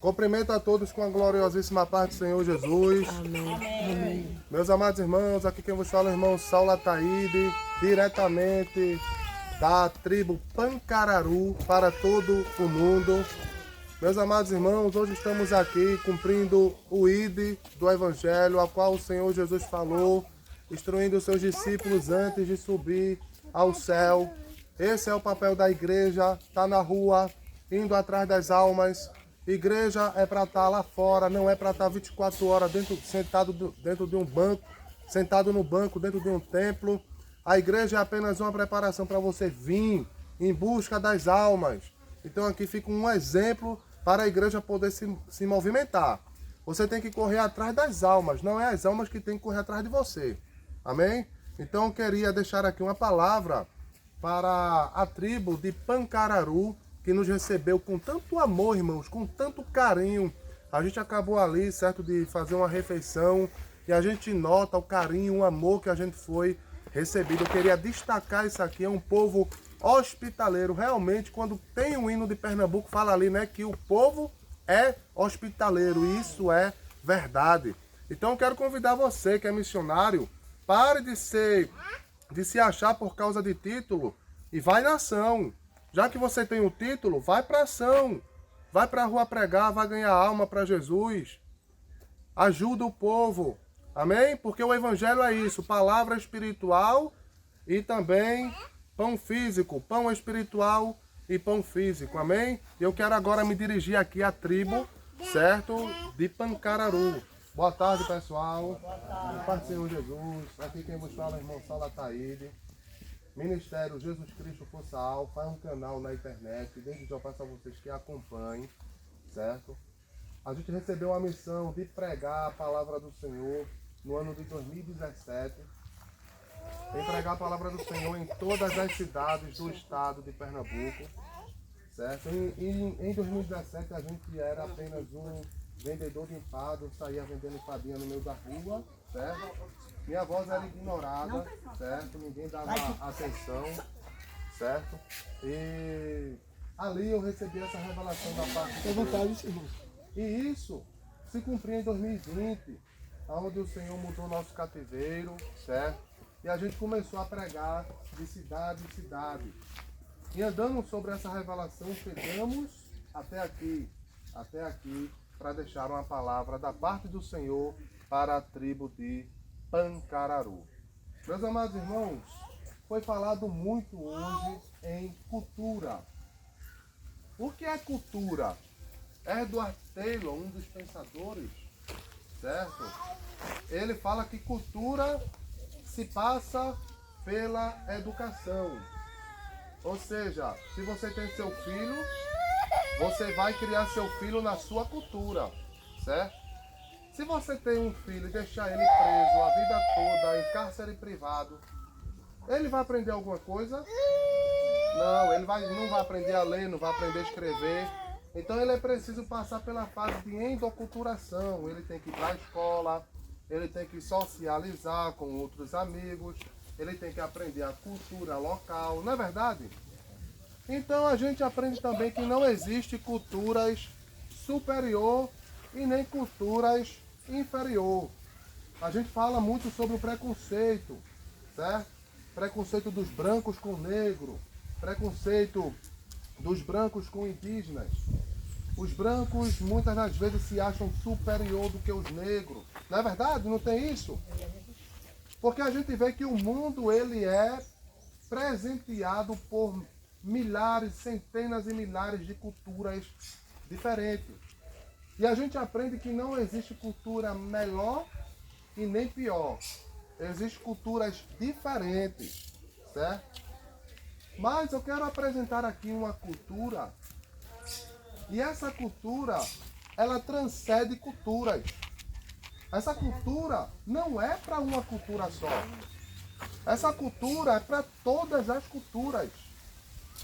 Cumprimento a todos com a gloriosíssima paz do Senhor Jesus. Amém. Amém. Meus amados irmãos, aqui quem vos fala é o irmão Saulo Ataíde, diretamente da tribo Pancararu para todo o mundo. Meus amados irmãos, hoje estamos aqui cumprindo o ID do Evangelho, a qual o Senhor Jesus falou, instruindo os seus discípulos antes de subir ao céu. Esse é o papel da igreja, está na rua, indo atrás das almas. Igreja é para estar lá fora, não é para estar 24 horas sentado dentro de um banco, sentado no banco dentro de um templo. A igreja é apenas uma preparação para você vir em busca das almas. Então aqui fica um exemplo para a igreja poder se movimentar. Você tem que correr atrás das almas, não é as almas que tem que correr atrás de você. Amém? Então eu queria deixar aqui uma palavra para a tribo de Pancararu, que nos recebeu com tanto amor, irmãos, com tanto carinho. A gente acabou ali, certo, de fazer uma refeição e a gente nota o carinho, o amor que a gente foi recebido. Eu queria destacar isso aqui, é um povo hospitaleiro. Realmente, quando tem um hino de Pernambuco, fala ali, né, que o povo é hospitaleiro, e isso é verdade. Então eu quero convidar você que é missionário, pare de se achar por causa de título e vai na ação. Já que você tem o título, vai para ação. Vai para a rua pregar, vai ganhar alma para Jesus. Ajuda o povo. Amém? Porque o evangelho é isso, palavra espiritual e também pão físico. Pão espiritual e pão físico. Amém? E eu quero agora me dirigir aqui à tribo, certo? De Pancararu. Boa tarde, pessoal. Boa tarde. Paz do Senhor Jesus. Aqui quem vos fala é o irmão Saulo Ataíde. Ministério Jesus Cristo Força Alfa, é um canal na internet, desde já eu peço a vocês que acompanhem, certo? A gente recebeu a missão de pregar a palavra do Senhor no ano de 2017, em pregar a palavra do Senhor em todas as cidades do estado de Pernambuco, certo? Em 2017 a gente era apenas um vendedor de empada, saía vendendo empadinha no meio da rua, certo? Minha voz era ignorada, certo? Ninguém dava atenção, certo? E ali eu recebi essa revelação da parte de Deus. E isso se cumpriu em 2020, onde o Senhor mudou nosso cativeiro, certo? E a gente começou a pregar de cidade em cidade. E andando sobre essa revelação, chegamos até aqui, para deixar uma palavra da parte do Senhor para a tribo de Pancararu. Meus amados irmãos, foi falado muito hoje em cultura. O que é cultura? Edward Taylor, um dos pensadores, certo? Ele fala que cultura se passa pela educação. Ou seja, se você tem seu filho, você vai criar seu filho na sua cultura, certo? Se você tem um filho e deixar ele preso a vida toda em cárcere privado, ele vai aprender alguma coisa? Não, ele não vai aprender a ler, não vai aprender a escrever. Então ele é preciso passar pela fase de endoculturação. Ele tem que ir para a escola, ele tem que socializar com outros amigos, ele tem que aprender a cultura local, não é verdade? Então a gente aprende também que não existe culturas superior e nem culturas inferior. A gente fala muito sobre o preconceito, certo? Preconceito dos brancos com negro, preconceito dos brancos com indígenas. Os brancos muitas das vezes se acham superior do que os negros. Não é verdade? Não tem isso? Porque a gente vê que o mundo ele é presenteado por milhares, centenas e milhares de culturas diferentes. E a gente aprende que não existe cultura melhor e nem pior. Existem culturas diferentes, certo? Mas eu quero apresentar aqui uma cultura. E essa cultura, ela transcende culturas. Essa cultura não é para uma cultura só. Essa cultura é para todas as culturas.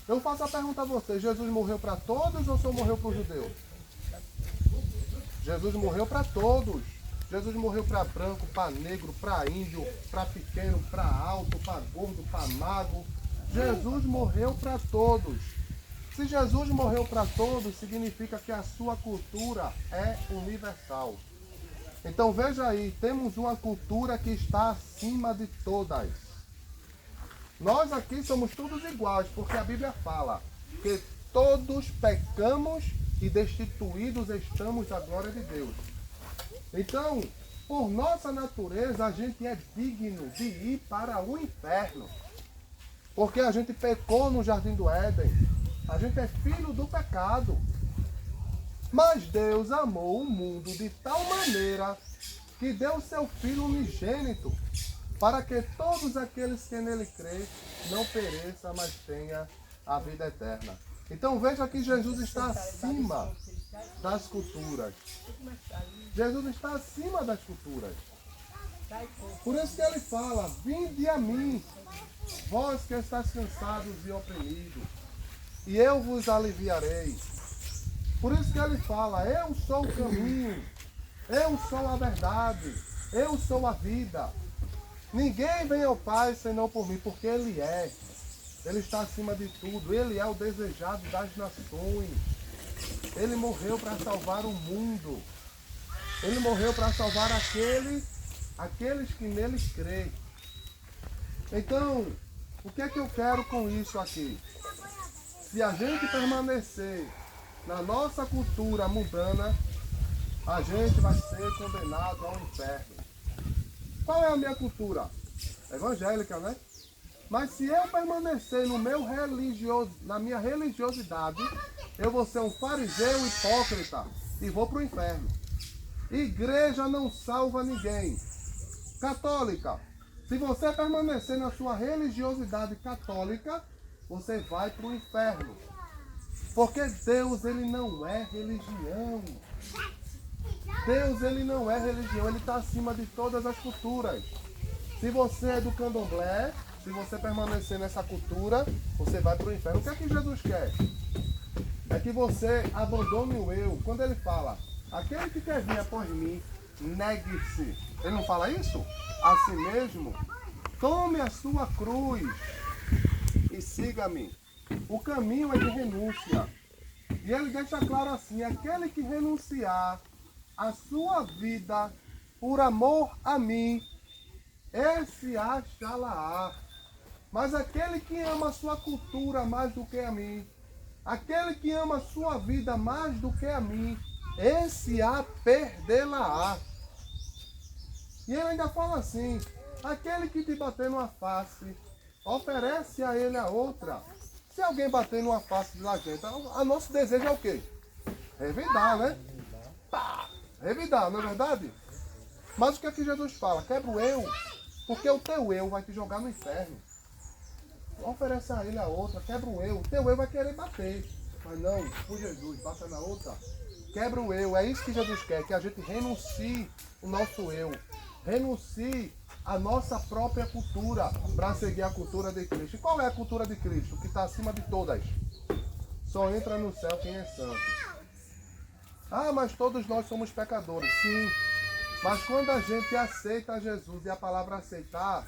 Eu faço a pergunta a você, Jesus morreu para todos ou só morreu para os judeus? Jesus morreu para todos. Jesus morreu para branco, para negro, para índio, para pequeno, para alto, para gordo, para magro. Jesus morreu para todos. Se Jesus morreu para todos, significa que a sua cultura é universal. Então veja aí, temos uma cultura que está acima de todas. Nós aqui somos todos iguais, porque a Bíblia fala que todos pecamos e destituídos estamos da glória de Deus. Então, por nossa natureza, a gente é digno de ir para o inferno. Porque a gente pecou no Jardim do Éden. A gente é filho do pecado. Mas Deus amou o mundo de tal maneira que deu seu Filho unigênito, para que todos aqueles que nele crêem não pereçam, mas tenham a vida eterna. Então veja que Jesus está acima das culturas. Jesus está acima das culturas. Por isso que ele fala, vinde a mim, vós que estáis cansados e oprimidos, e eu vos aliviarei. Por isso que ele fala, eu sou o caminho, eu sou a verdade, eu sou a vida. Ninguém vem ao Pai senão por mim, porque Ele é. Ele está acima de tudo, Ele é o desejado das nações. Ele morreu para salvar o mundo. Ele morreu para salvar aqueles que nele creem. Então, o que é que eu quero com isso aqui? Se a gente permanecer na nossa cultura mundana, a gente vai ser condenado ao inferno. Qual é a minha cultura? Evangélica, né? Mas se eu permanecer na minha religiosidade, eu vou ser um fariseu hipócrita e vou para o inferno. Igreja não salva ninguém. Católica, se você permanecer na sua religiosidade católica, você vai para o inferno. Porque Deus, ele não é religião. Deus, ele não é religião, ele está acima de todas as culturas. Se você é do candomblé, se você permanecer nessa cultura, você vai para o inferno. O que é que Jesus quer? É que você abandone o eu. Quando ele fala, aquele que quer vir após mim, negue-se. Ele não fala isso? A si mesmo, tome a sua cruz e siga-me. O caminho é de renúncia. E ele deixa claro assim, aquele que renunciar a sua vida por amor a mim, esse achará. Mas aquele que ama a sua cultura mais do que a mim, aquele que ama a sua vida mais do que a mim, esse a perdê-la. E ele ainda fala assim, aquele que te bater numa face, oferece a ele a outra. Se alguém bater numa face da gente, o nosso desejo é o quê? Revidar, né? Pá! Revidar, não é verdade? Mas o que é que Jesus fala? Quebra o eu, porque o teu eu vai te jogar no inferno. Oferece a ele a outra, quebra o eu. O teu eu vai querer bater. Mas não, por Jesus, bata na outra. Quebra o eu. É isso que Jesus quer, que a gente renuncie o nosso eu. Renuncie a nossa própria cultura para seguir a cultura de Cristo. E qual é a cultura de Cristo? Que está acima de todas. Só entra no céu quem é santo. Ah, mas todos nós somos pecadores. Sim. Mas quando a gente aceita Jesus, e a palavra aceitar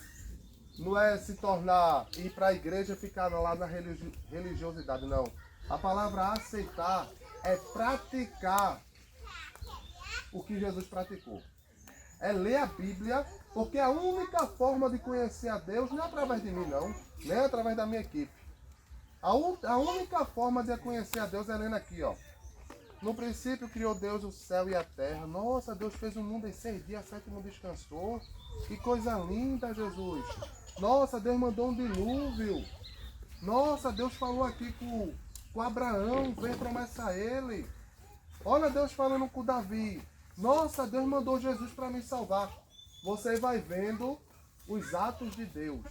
não é se tornar, ir para a igreja e ficar lá na religiosidade, não. A palavra aceitar é praticar o que Jesus praticou. É ler a Bíblia, porque a única forma de conhecer a Deus não é através de mim, não. Nem através da minha equipe. A única forma de conhecer a Deus é lendo aqui, ó. No princípio criou Deus o céu e a terra. Nossa, Deus fez o mundo em 6 dias, 7º descansou. Que coisa linda, Jesus. Nossa, Deus mandou um dilúvio. Nossa, Deus falou aqui com Abraão, veio promessa a ele. Olha Deus falando com Davi. Nossa, Deus mandou Jesus para me salvar. Você vai vendo os atos de Deus.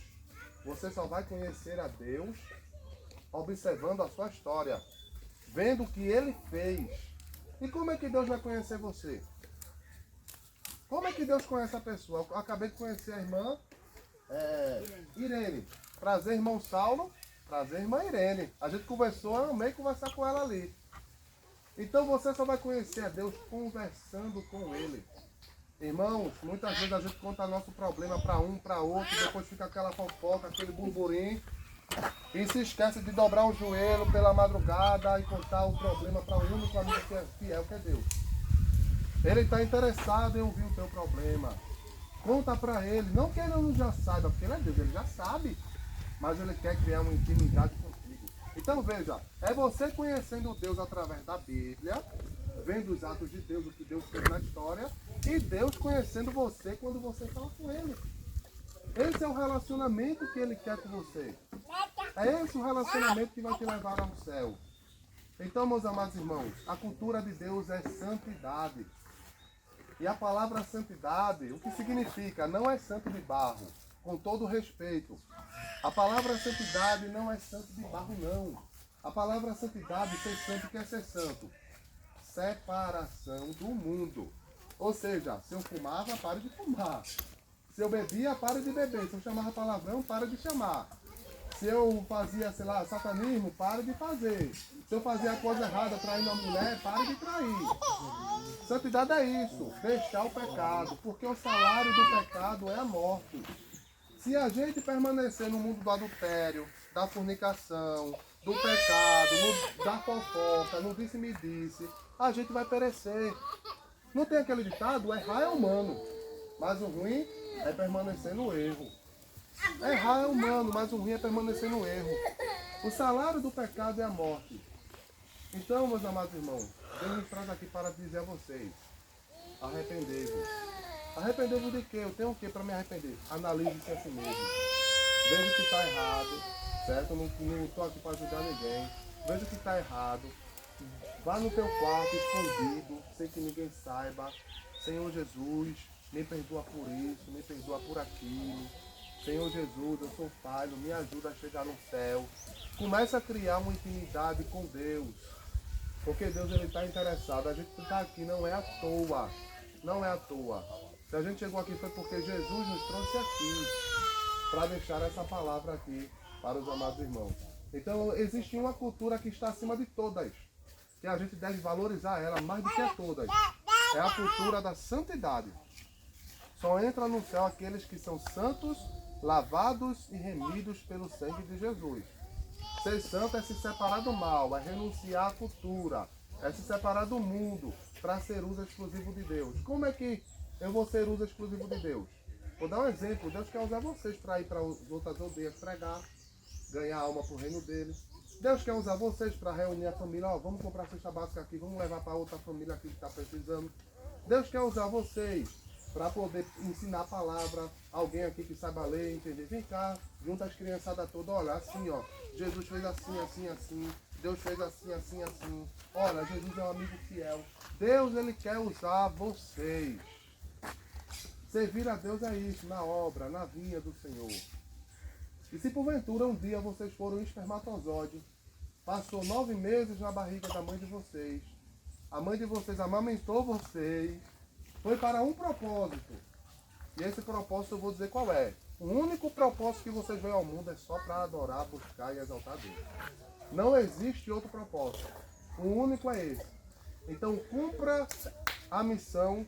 Você só vai conhecer a Deus observando a sua história. Vendo o que ele fez. E como é que Deus vai conhecer você? Como é que Deus conhece a pessoa? Eu acabei de conhecer a irmã Irene. Prazer, irmão Saulo. Prazer, irmã Irene. A gente conversou, eu amei conversar com ela ali. Então você só vai conhecer a Deus conversando com Ele. Irmãos, muitas vezes a gente conta nosso problema para um, para outro, depois fica aquela fofoca, aquele burburinho. e se esquece de dobrar o joelho pela madrugada e contar o problema para o único amigo que é fiel, que é Deus. Ele está interessado em ouvir o teu problema. Conta para ele, não que ele não já saiba, porque ele é Deus, ele já sabe, mas ele quer criar uma intimidade contigo. Então veja, é você conhecendo Deus através da Bíblia, vendo os atos de Deus, o que Deus fez na história, e Deus conhecendo você quando você fala com Ele. Esse é o relacionamento que Ele quer com você. É esse o relacionamento que vai te levar ao céu. Então, meus amados irmãos, a cultura de Deus é santidade. E a palavra santidade, o que significa? Não é santo de barro, com todo respeito. A palavra santidade não é santo de barro, não. A palavra santidade, ser santo, quer ser santo. Separação do mundo. Ou seja, se eu fumava, pare de fumar. Se eu bebia, pare de beber. Se eu chamava palavrão, pare de chamar. Se eu fazia, sei lá, satanismo, pare de fazer. Se eu fazia a coisa errada, traindo a mulher, pare de trair. Santidade é isso, deixar o pecado, porque o salário do pecado é a morte. Se a gente permanecer no mundo do adultério, da fornicação, do pecado, da fofoca, no disse-me-disse, a gente vai perecer. Não tem aquele ditado? Errar é humano, mas o ruim é permanecer no erro. Errar é humano, mas o ruim é permanecer no erro. O salário do pecado é a morte. Então, meus amados irmãos, Deus nos traz aqui para dizer a vocês: arrependei-vos. Arrependei-vos de quê? Eu tenho o que para me arrepender? Analise-se a si mesmo. Veja o que está errado, certo? Não estou aqui para ajudar ninguém. Veja o que está errado. Vá no teu quarto escondido, sem que ninguém saiba. Senhor Jesus, me perdoa por isso, me perdoa por aquilo. Senhor Jesus, eu sou falho, me ajuda a chegar no céu. Comece a criar uma intimidade com Deus. Porque Deus está interessado. A gente está aqui não é à toa. Não é à toa. Se a gente chegou aqui foi porque Jesus nos trouxe aqui para deixar essa palavra aqui para os amados irmãos. Então existe uma cultura que está acima de todas, que a gente deve valorizar ela mais do que a todas. É a cultura da santidade. Só entra no céu aqueles que são santos, lavados e remidos pelo sangue de Jesus. Ser santo é se separar do mal, é renunciar à cultura, é se separar do mundo para ser uso exclusivo de Deus. Como é que eu vou ser uso exclusivo de Deus? Vou dar um exemplo. Deus quer usar vocês para ir para outras aldeias pregar, ganhar alma para o reino dele. Deus quer usar vocês para reunir a família. Ó, vamos comprar cesta básica aqui, vamos levar para outra família aqui que está precisando. Deus quer usar vocês para poder ensinar a palavra. Alguém aqui que saiba ler, entender. Vem cá, junta as criançadas todas, olha, assim, ó. Jesus fez assim, assim, assim. Deus fez assim, assim, assim. Olha, Jesus é um amigo fiel. Deus, ele quer usar vocês. Servir a Deus é isso, na obra, na vinha do Senhor. E se porventura um dia vocês foram um espermatozoide, passou 9 meses na barriga da mãe de vocês, a mãe de vocês amamentou vocês, foi para um propósito. E esse propósito eu vou dizer qual é. O único propósito que vocês vêm ao mundo é só para adorar, buscar e exaltar Deus. Não existe outro propósito. O único é esse. Então cumpra a missão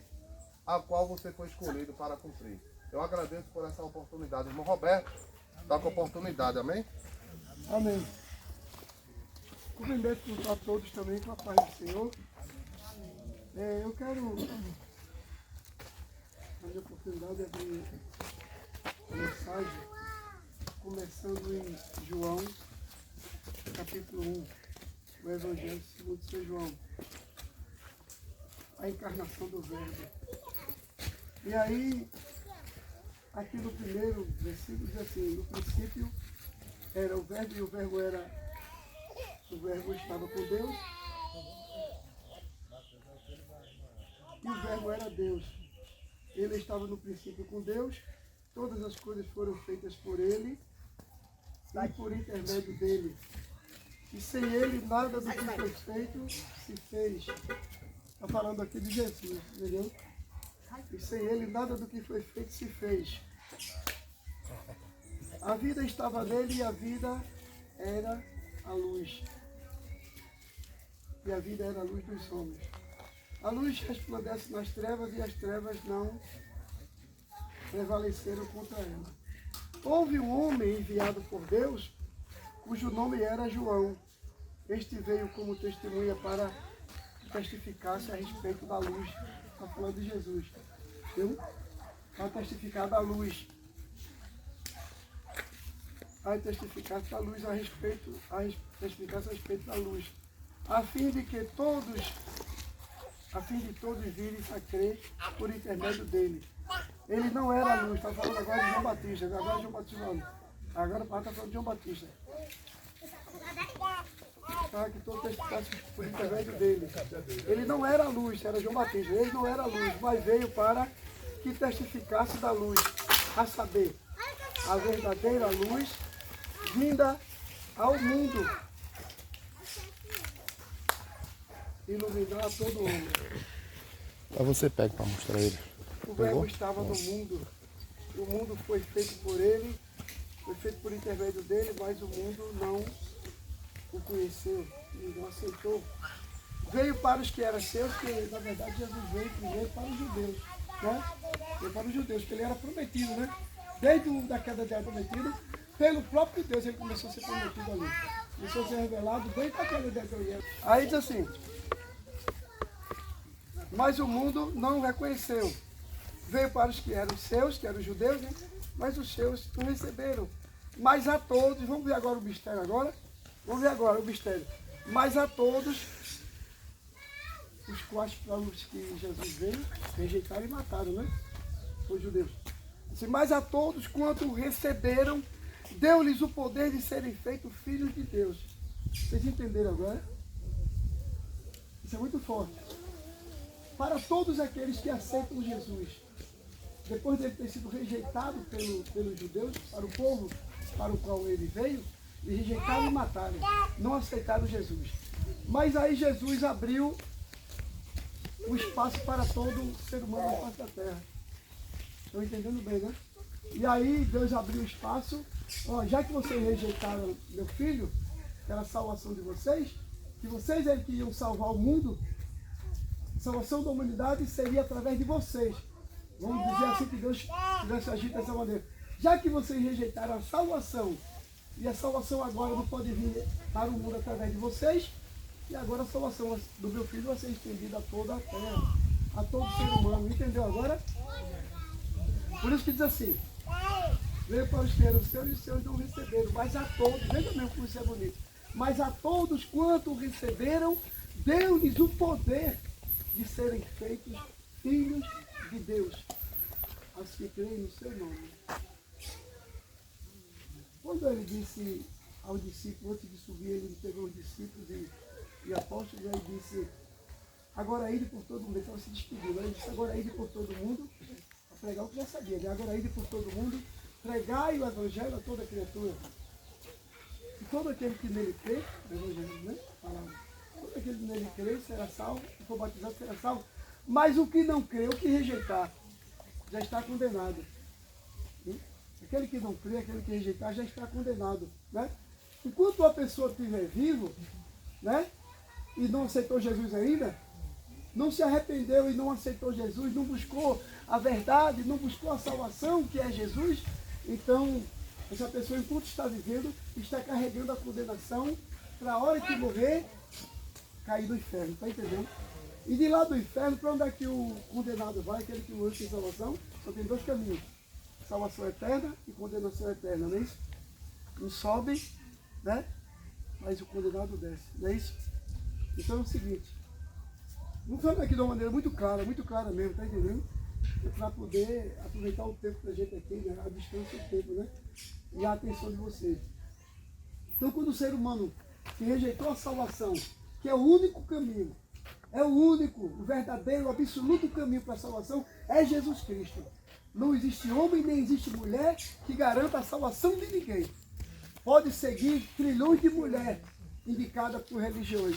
a qual você foi escolhido para cumprir. Eu agradeço por essa oportunidade. Irmão Roberto, está com a oportunidade, amém? Amém. Cumprimento a todos também com a paz do Senhor. Eu quero, a minha oportunidade de abrir a mensagem, começando em João, capítulo 1, o Evangelho segundo São João, a encarnação do Verbo. E aí, aqui no primeiro versículo diz assim: no princípio era o Verbo, e o Verbo estava com Deus, e o Verbo era Deus. Ele estava no princípio com Deus, todas as coisas foram feitas por ele e por intermédio dele. E sem ele nada do que foi feito se fez. Está falando aqui de Jesus, entendeu? E sem ele nada do que foi feito se fez. A vida estava nele e a vida era a luz. E a vida era a luz dos homens. A luz resplandece nas trevas e as trevas não prevaleceram contra ela. Houve um homem enviado por Deus cujo nome era João. Este veio como testemunha para testificar-se a respeito da luz. Está falando de Jesus. Viu? Para testificar da luz. Para testificar-se da luz testificar-se a respeito da luz. A fim de todos virem a crer por intermédio dele. Ele não era a luz, está falando agora de João Batista. Agora é João Batista falando. Agora o pai está falando de João Batista. Para que todos testificassem por intermédio dele. Ele não era a luz, era João Batista. Ele não era a luz, mas veio para que testificasse da luz. A saber, a verdadeira luz vinda ao mundo. Iluminar todo homem. Aí você pega para mostrar ele. O verbo estava no mundo. O mundo foi feito por ele, foi feito por intermédio dele, mas o mundo não o conheceu, ele não aceitou. Veio para os que eram seus, que na verdade Jesus veio primeiro para os judeus, né? Veio para os judeus, porque ele era prometido, né? Desde a queda de Adão prometido, pelo próprio Deus ele começou a ser prometido ali. Começou a ser revelado desde a queda de Adão e Eva. Aí diz assim, mas o mundo não o reconheceu. Veio para os que eram seus, que eram os judeus, né? Mas os seus não receberam. Mas a todos, vamos ver agora o mistério agora? Vamos ver agora o mistério. Mas a todos, os quais para os que Jesus veio, rejeitaram e mataram, né? Os judeus. Assim, mas a todos, quanto receberam, deu-lhes o poder de serem feitos filhos de Deus. Vocês entenderam agora? Isso é muito forte. Para todos aqueles que aceitam Jesus, depois de ter sido rejeitado pelos judeus, para o povo para o qual ele veio, e rejeitaram e mataram, não aceitaram Jesus. Mas aí Jesus abriu o espaço para todo ser humano na face da terra. Estão entendendo bem, né? E aí Deus abriu o espaço, ó, já que vocês rejeitaram meu filho, que era a salvação de vocês, que vocês é que iam salvar o mundo, a salvação da humanidade seria através de vocês. Vamos dizer assim que Deus tivesse agido dessa maneira. Já que vocês rejeitaram a salvação, e a salvação agora não pode vir para o mundo através de vocês, e agora a salvação do meu filho vai ser estendida a toda a terra, a todo ser humano. Entendeu agora? Por isso que diz assim, veio para os que eram seus e os seus não receberam, mas a todos, veja mesmo como isso é bonito, mas a todos quanto receberam, deu-lhes o poder de serem feitos filhos de Deus, aos que creem no seu nome. Quando ele disse aos discípulos, antes de subir, ele pegou os discípulos e apóstolos, e aí disse, agora ide por todo mundo, ele estava se despedindo, ele disse, agora ide por todo mundo, para pregar o que já sabia, né? Agora ide por todo mundo, pregai o evangelho a toda criatura. E todo aquele que nele crê, o evangelho, né? Todo aquele que nele crê será salvo, se for batizado será salvo. Mas o que não crê, o que rejeitar, já está condenado. Aquele que não crê, aquele que rejeitar, já está condenado. Né? Enquanto a pessoa estiver vivo, né, e não aceitou Jesus ainda, não se arrependeu e não aceitou Jesus, não buscou a verdade, não buscou a salvação, que é Jesus, então essa pessoa, enquanto está vivendo, está carregando a condenação para a hora que morrer, cair no inferno. Está entendendo? E de lá do inferno, para onde é que o condenado vai, aquele que morreu sem salvação? Só tem dois caminhos. Salvação eterna e condenação eterna, não é isso? Um sobe, né? Mas o condenado desce, não é isso? Então é o seguinte, vamos falar aqui de uma maneira muito clara mesmo, tá entendendo? Para poder aproveitar o tempo da gente aqui, né? A distância do tempo, né? E a atenção de vocês. Então quando o ser humano que rejeitou a salvação, que é o único caminho, é o único, o verdadeiro, o absoluto caminho para a salvação, é Jesus Cristo. Não existe homem nem existe mulher que garanta a salvação de ninguém. Pode seguir trilhões de mulheres indicadas por religiões,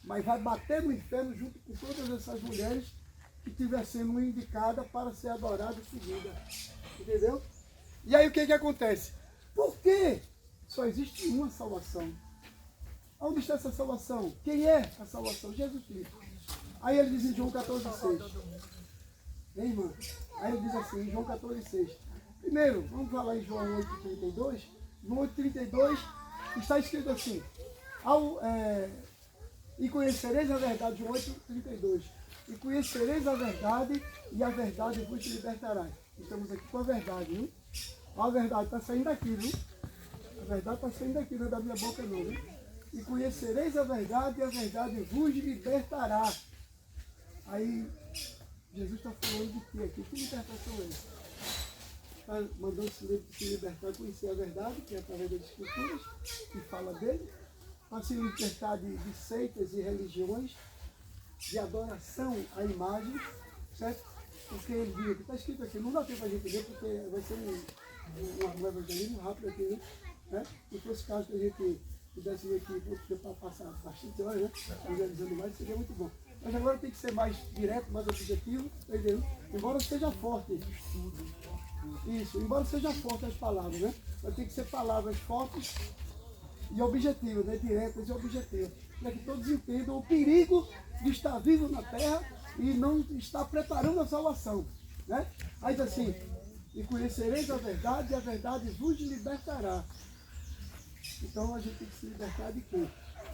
mas vai bater no inferno junto com todas essas mulheres que estiver sendo indicada para ser adorada e seguida. Entendeu? E aí o que acontece? Por que só existe uma salvação? Onde está essa salvação? Quem é a salvação? Jesus Cristo. Aí ele diz em João 14,6. Hein, irmã? Aí ele diz assim, em João 14,6. Primeiro, vamos falar em João 8,32. João 8,32 está escrito assim, e conhecereis a verdade, João 8:32. E conhecereis a verdade, e a verdade vos libertará. Estamos aqui com a verdade, viu? A verdade está saindo daqui, viu? A verdade está saindo daqui, não é da minha boca não, viu? E conhecereis a verdade, e a verdade vos libertará. Aí, Jesus está falando de quê aqui? Que libertação é essa? Está mandando se libertar, conhecer a verdade, que é através das Escrituras, que fala dele, para se libertar de seitas e religiões, de adoração a imagens, certo? Porque ele viu, que está escrito aqui, não dá tempo para a gente ler, porque vai ser um evangelismo rápido aqui, né? Se fosse caso que a gente pudesse ler aqui, para passar bastante horas, né? Evangelizando mais, seria muito bom. Mas agora tem que ser mais direto, mais objetivo, entendeu? Embora seja forte. Isso, embora seja forte as palavras, né? Mas tem que ser palavras fortes e objetivas, né? Diretas e objetivas. Para que todos entendam o perigo de estar vivo na terra e não estar preparando a salvação, né? Aí diz assim, e conhecereis a verdade, e a verdade vos libertará. Então a gente tem que se libertar de quê?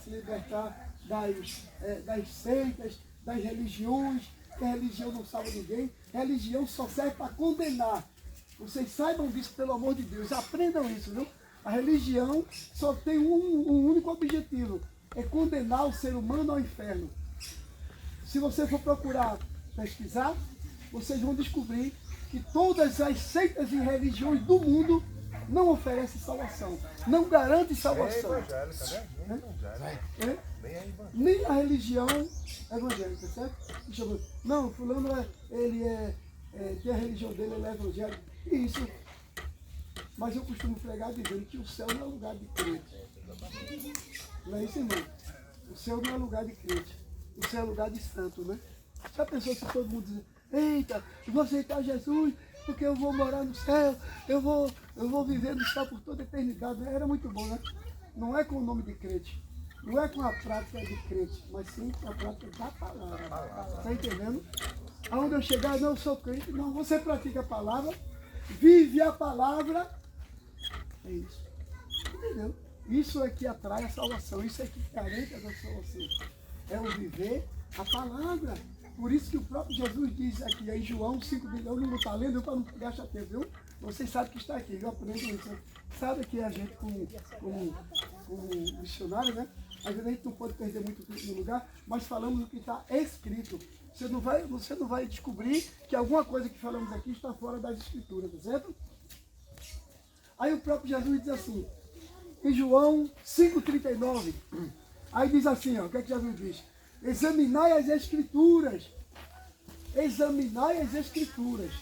Se libertar das seitas, das religiões, que a religião não salva ninguém. Religião só serve para condenar. Vocês saibam disso, pelo amor de Deus, aprendam isso, viu? A religião só tem um único objetivo, é condenar o ser humano ao inferno. Se você for procurar pesquisar, vocês vão descobrir que todas as seitas e religiões do mundo não oferecem salvação, não garantem salvação. Nem evangélica, né? Nem evangélica. Nem a religião evangélica, certo? Não, fulano tem a religião dele, ele é evangélico. Isso. Mas eu costumo pregar dizendo que o céu não é lugar de crente. Não é isso, irmão? O céu não é lugar de crente. O céu é lugar de santo, né? Já pensou se todo mundo diz, eita, eu vou aceitar Jesus, porque eu vou morar no céu, eu vou viver no céu por toda a eternidade. Era muito bom, né? Não é com o nome de crente. Não é com a prática de crente, mas sim com a prática da palavra. Está entendendo? Aonde eu chegar, não, eu sou crente. Não, você pratica a palavra, vive a palavra. É isso. Entendeu? Isso é que atrai a salvação. Isso é que garante a salvação. É o viver a palavra. Por isso que o próprio Jesus diz aqui em João 5, eu não vou estar lendo para não gastar tempo, viu? Vocês sabem que está aqui, eu aprendo isso. Né? Sabe que a gente, como missionário, né? Às vezes a gente não pode perder muito tempo no lugar, mas falamos o que está escrito. Você não vai descobrir que alguma coisa que falamos aqui está fora das escrituras, tá certo? Aí o próprio Jesus diz assim, em João 5,39, aí diz assim, ó, o que é que Jesus diz? Examinai as escrituras,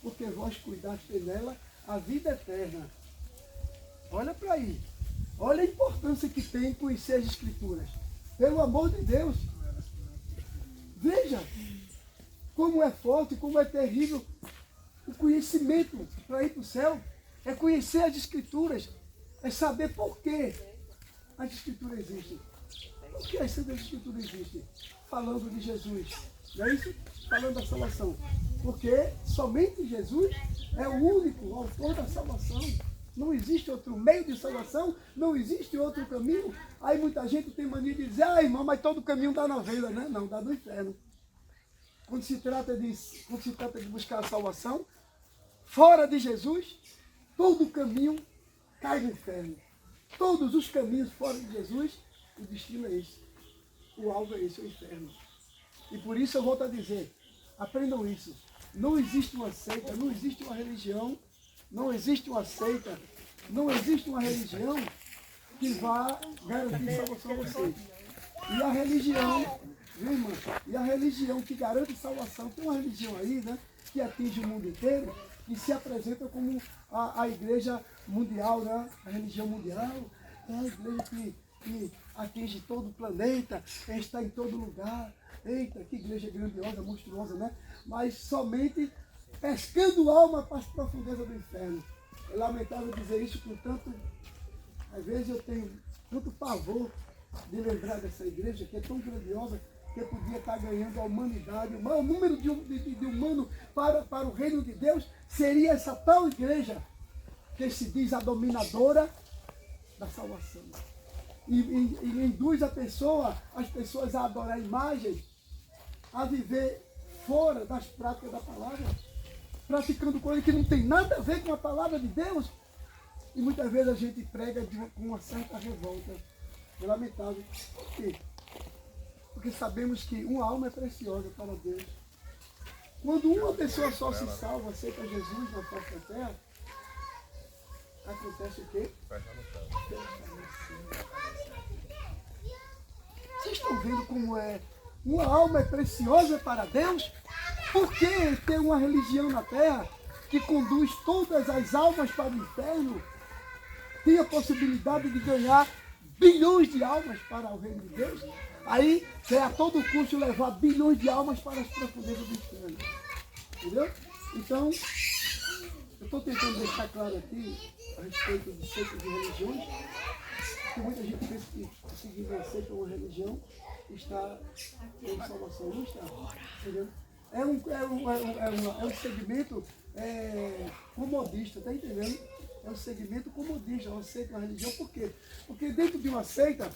porque vós cuidaste nela a vida eterna. Olha para aí, olha a importância que tem conhecer as escrituras. Pelo amor de Deus, veja como é forte, como é terrível o conhecimento para ir para o céu. É conhecer as escrituras, é saber por que as escrituras existem. Por que as escrituras existem? Falando de Jesus, não é isso? Falando da salvação. Porque somente Jesus é o único autor da salvação. Não existe outro meio de salvação, não existe outro caminho. Aí muita gente tem mania de dizer, irmão, mas todo caminho dá na veia, né? Não, dá no inferno. Quando se trata de buscar a salvação, fora de Jesus, todo caminho cai no inferno. Todos os caminhos fora de Jesus, o destino é esse. O alvo é esse, o inferno. E por isso eu volto a dizer, aprendam isso. Não existe uma seita, não existe uma religião, não existe uma seita, não existe uma religião que vá garantir salvação a você. E a religião, viu, irmão? E a religião que garante salvação, tem uma religião aí, né, que atinge o mundo inteiro, que se apresenta como a igreja mundial, né? A religião mundial, é a igreja que atinge todo o planeta, está em todo lugar. Eita, que igreja grandiosa, monstruosa, né? Mas somente pescando alma para as profundezas do inferno. É lamentável dizer isso, portanto, às vezes eu tenho tanto pavor de lembrar dessa igreja, que é tão grandiosa, que podia estar ganhando a humanidade. O maior número de humano para o reino de Deus seria essa tal igreja, que se diz a dominadora da salvação. e induz as pessoas a adorar imagens, a viver fora das práticas da palavra, praticando coisas que não tem nada a ver com a palavra de Deus. E muitas vezes a gente prega com uma certa revolta. É lamentável. Por quê? Porque sabemos que uma alma é preciosa para Deus. Quando uma pessoa só se salva, aceita Jesus na face da terra, acontece o quê? Vocês estão vendo como é? Uma alma é preciosa para Deus? Por que ter uma religião na terra que conduz todas as almas para o inferno tem a possibilidade de ganhar bilhões de almas para o reino de Deus? Aí quer a todo custo levar bilhões de almas para as profundezas do inferno. Entendeu? Então, eu estou tentando deixar claro aqui a respeito de seitas e religiões, que muita gente pensa que conseguir vencer por uma religião está com salvação. Não está. Entendeu? É um segmento comodista, está entendendo? É um segmento comodista, uma seita, uma religião. Por quê? Porque dentro de uma seita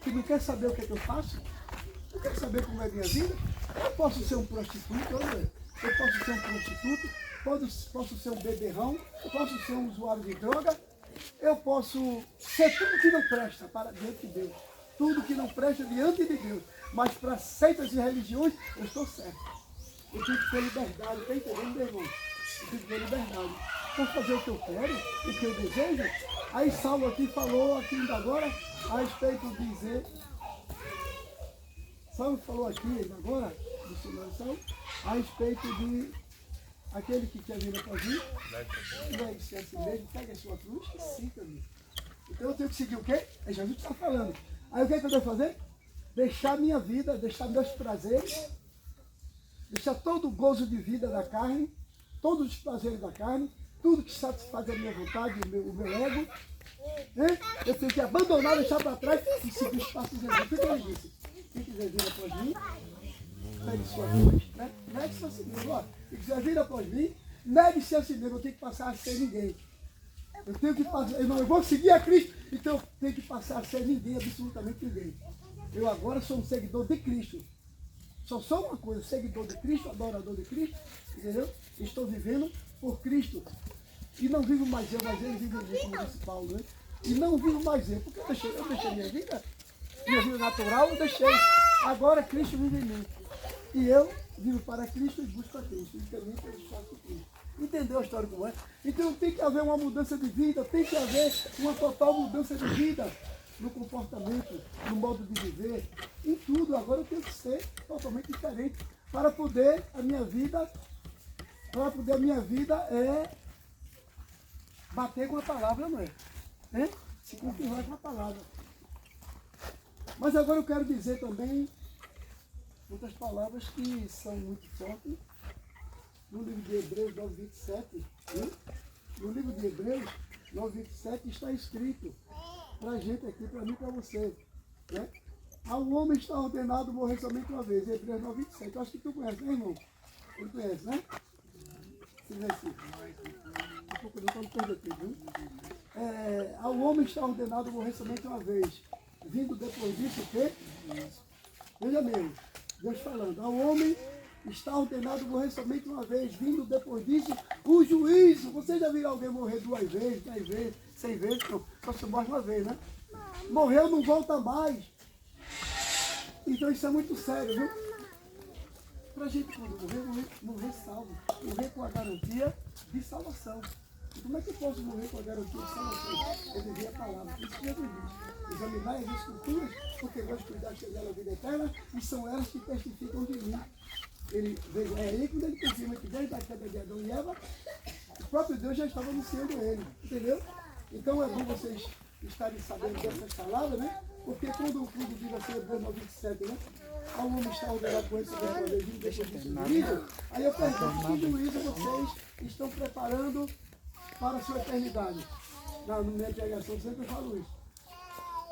que não quer saber o que é que eu faço, não quer saber como é a minha vida, eu posso ser um prostituto, eu posso ser um prostituto, posso ser um beberrão, eu posso ser um usuário de droga, eu posso ser tudo que não presta para diante de Deus. Tudo que não presta diante de Deus. Mas para seitas e religiões, eu estou certo. Eu tenho que ter liberdade, está entendendo, meu irmão? Eu tenho que ter liberdade. Posso fazer o que eu quero, o que eu desejo. Aí Saulo aqui falou, aqui ainda agora, a respeito de dizer... Saulo falou aqui ainda agora, do Senhor Saulo, a respeito de aquele que quer vir após mim, deve ser assim mesmo, pega a sua cruz e siga-me. Então eu tenho que seguir o quê? É Jesus que está falando. Aí o que é que eu devo fazer? Deixar minha vida, deixar meus prazeres, deixar todo o gozo de vida da carne, todos os prazeres da carne, tudo que satisfaz a minha vontade, o meu ego. Né? Eu tenho que abandonar, deixar para trás e seguir os passos de Jesus. O que ele disse? Quem quiser vir após mim, pegue sua cruz, né? Negue-se a si mesmo. Ó, quem quiser vir após mim, negue-se a si mesmo. Eu tenho que passar a ser ninguém. Eu tenho que passar, eu vou seguir a Cristo, então eu tenho que passar a ser ninguém, absolutamente ninguém. Eu agora sou um seguidor de Cristo. Só sou uma coisa, seguidor de Cristo, adorador de Cristo, entendeu? Estou vivendo por Cristo. E não vivo mais eu, mas ele vive em mim, como disse Paulo, né? E não vivo mais eu, porque eu deixei minha vida natural, eu deixei. Agora Cristo vive em mim. E eu vivo para Cristo e busco a Cristo. E também pelo espaço de Cristo. Entendeu a história como é? Então tem que haver uma mudança de vida, tem que haver uma total mudança de vida no comportamento, no modo de viver, em tudo. Agora eu tenho que ser totalmente diferente para poder a minha vida bater com a palavra, não é? Se confirmar com a palavra. Mas agora eu quero dizer também outras palavras que são muito fortes. No livro de Hebreus 9:27, né? No livro de Hebreus 9:27 está escrito para a gente aqui, para mim e para você, né? Ao homem está ordenado morrer somente uma vez. Hebreus 9:27. Eu acho que tu conhece, né, irmão? Tu conhece, né? Ao homem está ordenado morrer somente uma vez. Vindo depois disso, o quê? Veja mesmo, Deus falando. Ao homem está ordenado morrer somente uma vez. Vindo depois disso, o juízo. Você já viu alguém morrer 2 vezes, 10 vezes, 100 vezes? Não, só se morre uma vez, né? Morreu, não volta mais. Então isso é muito sério, viu? Para a gente, quando morrer salvo, morrer com a garantia de salvação. E como é que eu posso morrer com a garantia de salvação? Eu vivi a palavra, isso que eu vivi. Examinar as escrituras, porque nós cuidamos dela a vida eterna, e são elas que testificam de mim. É aí quando ele confirma que desde a queda de Adão e Eva, o próprio Deus já estava anunciando ele, entendeu? Então é bom vocês estarem sabendo dessas palavras, né? Porque quando diz assim, Hebreus 9:27, né? Ao homem está ordenado com esse desejo, deixa de juízo. Aí eu pergunto, que juízo vocês estão preparando para a sua eternidade? Na minha pregação eu sempre falo isso.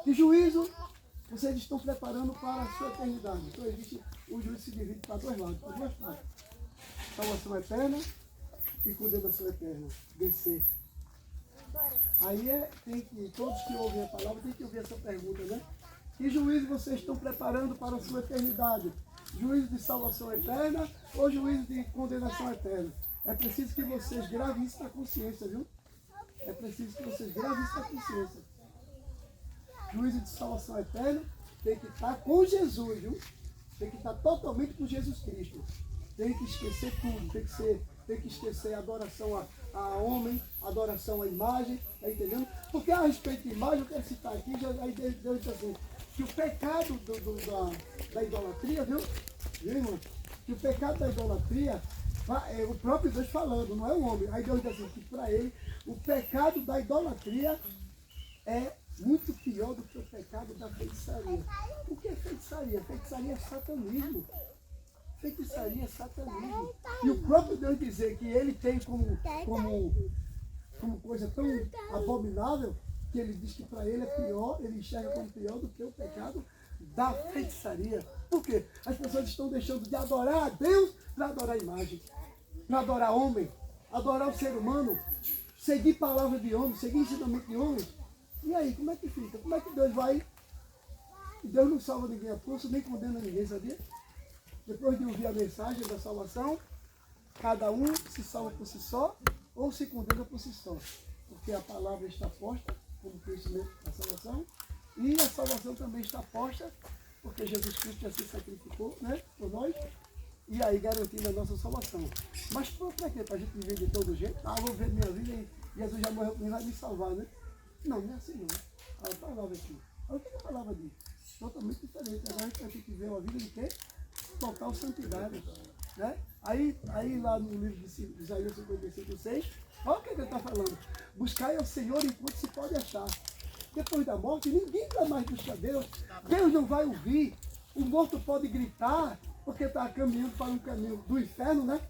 Que juízo vocês estão preparando para a sua eternidade? Então existe, o juízo se divide para 2 lados, para 2 partes. Salvação eterna e condenação eterna. Descer. Aí todos que ouvem a palavra têm que ouvir essa pergunta, né? Que juízo vocês estão preparando para a sua eternidade? Juízo de salvação eterna ou juízo de condenação eterna? É preciso que vocês gravem isso na consciência, viu? É preciso que vocês gravem isso na consciência. Juízo de salvação eterna tem que estar com Jesus, viu? Tem que estar totalmente com Jesus Cristo. Tem que esquecer tudo, tem que esquecer a adoração a homem, a adoração à imagem, tá entendendo? Porque a respeito de imagem, eu quero citar aqui, aí Deus diz assim, que o pecado da idolatria, viu, irmão? Que o pecado da idolatria, é o próprio Deus falando, não é o homem. Aí Deus diz assim, que para ele, o pecado da idolatria é muito pior do que o pecado da feitiçaria. O que é feitiçaria? Feitiçaria é satanismo. Feitiçaria é satanismo. E o próprio Deus dizer que ele tem como coisa tão abominável, que ele diz que para ele é pior, ele enxerga como pior do que o pecado da feitiçaria. Por quê? As pessoas estão deixando de adorar a Deus para adorar a imagem, para adorar homem, adorar o ser humano, seguir palavra de homem, seguir ensinamento de homem. E aí, como é que fica? Como é que Deus vai? Deus não salva ninguém a pulso, nem condena ninguém, sabia? Depois de ouvir a mensagem da salvação, cada um se salva por si só ou se condena por si só. Porque a palavra está posta como conhecimento da salvação e a salvação também está posta porque Jesus Cristo já se sacrificou, né, por nós e aí garantindo a nossa salvação. Mas para quê? Para a gente viver de todo jeito? Ah, vou ver minha vida e Jesus já morreu e vai me salvar, né? Não, não é assim não. A palavra aqui. Olha o que a palavra diz. Totalmente diferente. Agora a gente vai ter que ver uma vida de quê? Total santidade. Né? Aí lá no livro de Isaías 55:6, olha o que ele está falando. Buscai ao Senhor enquanto se pode achar. Depois da morte, ninguém vai mais buscar Deus. Deus não vai ouvir. O morto pode gritar, porque está caminhando para um caminho do inferno, né?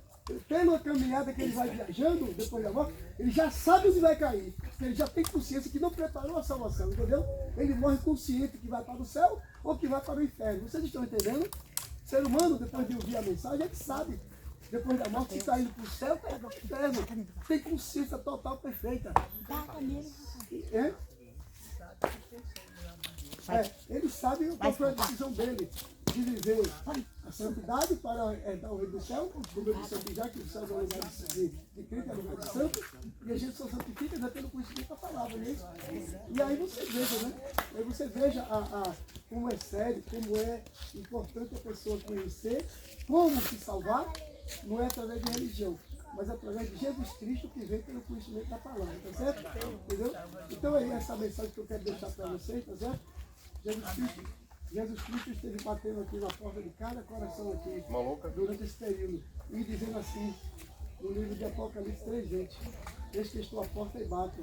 Pela caminhada que ele vai viajando, depois da morte, ele já sabe onde vai cair. Ele já tem consciência que não preparou a salvação, entendeu? Ele morre consciente que vai para o céu ou que vai para o inferno. Vocês estão entendendo? O ser humano, depois de ouvir a mensagem, ele sabe. Depois da morte, se está indo para o céu, está indo para o inferno. Tem consciência total perfeita. Ele sabe qual foi a decisão dele de viver a santidade para herdar o reino do céu, como eu disse aqui já, que o céu é o lugar de Cristo, é o lugar de santo, e a gente só santifica já pelo conhecimento da palavra, né? E aí você veja, né? Aí você veja como é sério, como é importante a pessoa conhecer como se salvar, não é através de religião, mas através de Jesus Cristo que vem pelo conhecimento da palavra, tá certo? Entendeu? Então aí essa mensagem que eu quero deixar para vocês, tá certo? Jesus Cristo esteve batendo aqui na porta de cada coração aqui durante esse período e dizendo assim, no livro de Apocalipse 3:20, eis que estou à porta e bato,